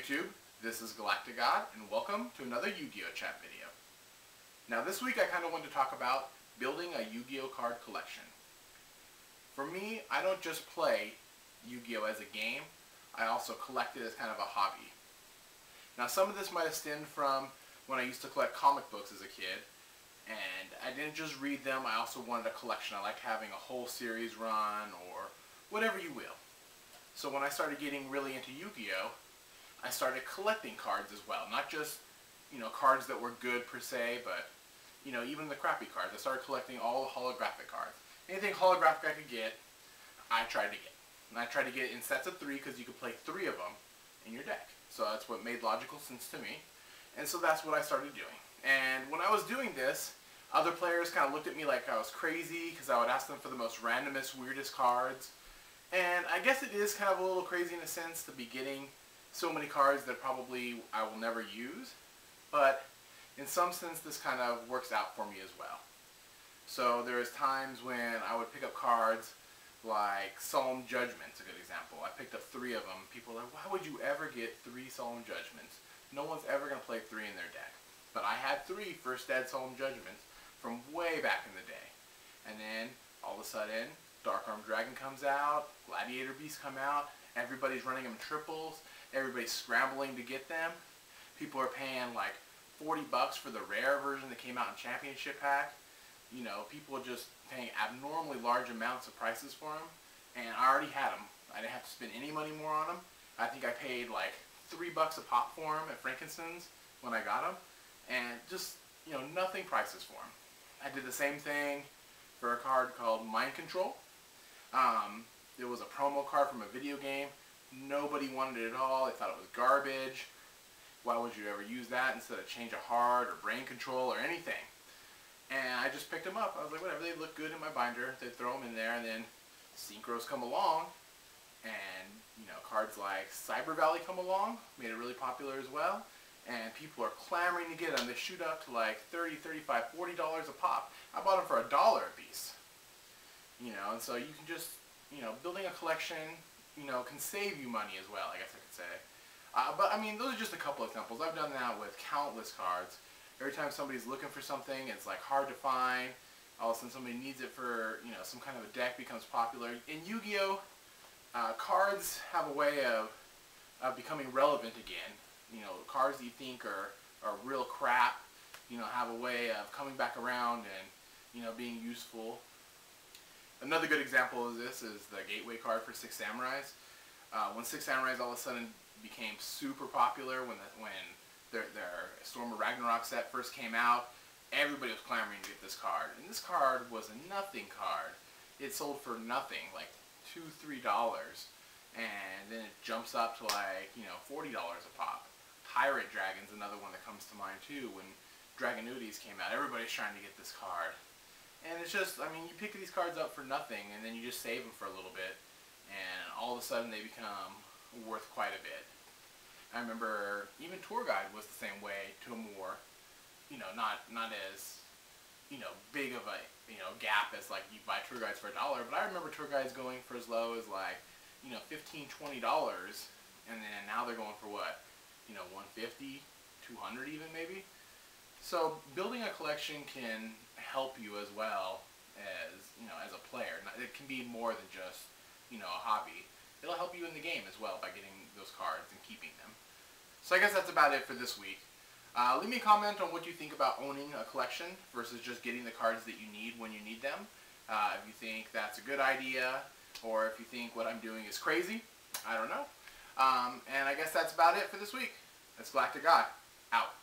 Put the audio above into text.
YouTube, this is GalacticGod, and welcome to another Yu-Gi-Oh chat video. Now this week I kind of wanted to talk about building a Yu-Gi-Oh card collection. For me, I don't just play Yu-Gi-Oh as a game, I also collect it as kind of a hobby. Now some of this might have stemmed from when I used to collect comic books as a kid, and I didn't just read them, I also wanted a collection. I liked having a whole series run, or whatever you will. So when I started getting really into Yu-Gi-Oh, I started collecting cards as well. Not just, cards that were good per se, but, even the crappy cards. I started collecting all the holographic cards. Anything holographic I could get, I tried to get. And I tried to get in sets of 3 because you could play 3 of them in your deck. So that's what made logical sense to me. And so that's what I started doing. And when I was doing this, other players kind of looked at me like I was crazy because I would ask them for the most randomest, weirdest cards. And I guess it is kind of a little crazy in a sense to be getting so many cards that probably I will never use, but in some sense this kind of works out for me as well. So there's times when I would pick up cards like Solemn Judgment's a good example. I picked up 3 of them. People are like, why would you ever get 3 Solemn Judgments? No one's ever going to play 3 in their deck. But I had 3 First Dead Solemn Judgments from way back in the day. And then all of a sudden Dark Armed Dragon comes out, Gladiator Beasts come out, everybody's running them triples. Everybody's scrambling to get them. People are paying like $40 for the rare version that came out in Championship Pack. People are just paying abnormally large amounts of prices for them. And I already had them. I didn't have to spend any money more on them. I think I paid like $3 a pop for them at Frankenstein's when I got them. And just, nothing prices for them. I did the same thing for a card called Mind Control. It was a promo card from a video game. Nobody wanted it at all. They thought it was garbage. Why would you ever use that instead of Change of Heart or Brain Control or anything? And I just picked them up. I was like, whatever, they look good in my binder. They throw them in there, and then Synchros come along, and cards like Cyber Valley come along, made it really popular as well. And people are clamoring to get them. They shoot up to like $30, $35, $40 a pop. I bought them for $1 a piece. And so you can just, building a collection, can save you money as well, I guess I could say. But I mean, those are just a couple examples. I've done that with countless cards. Every time somebody's looking for something, it's like hard to find. All of a sudden somebody needs it for, some kind of a deck becomes popular. In Yu-Gi-Oh, cards have a way of becoming relevant again. Cards that you think are real crap, have a way of coming back around and, being useful. Another good example of this is the gateway card for 6 Samurais. When 6 Samurais all of a sudden became super popular, when their Storm of Ragnarok set first came out, everybody was clamoring to get this card. And this card was a nothing card. It sold for nothing, like $2, $3. And then it jumps up to like, $40 a pop. Pirate Dragon's another one that comes to mind too. When Dragonudes came out, everybody's trying to get this card. And it's just, you pick these cards up for nothing, and then you just save them for a little bit, and all of a sudden they become worth quite a bit. I remember even Tour Guide was the same way, to a more, not as, big of a, gap as like you buy Tour Guides for $1, but I remember Tour Guides going for as low as like, $15, $20, and then now they're going for what, $150, $200 even maybe? So building a collection can help you as well as a player. It can be more than just, a hobby. It'll help you in the game as well by getting those cards and keeping them. So I guess that's about it for this week. Leave me a comment on what you think about owning a collection versus just getting the cards that you need when you need them. If you think that's a good idea, or if you think what I'm doing is crazy, I don't know. And I guess that's about it for this week. That's GalacticGod, out.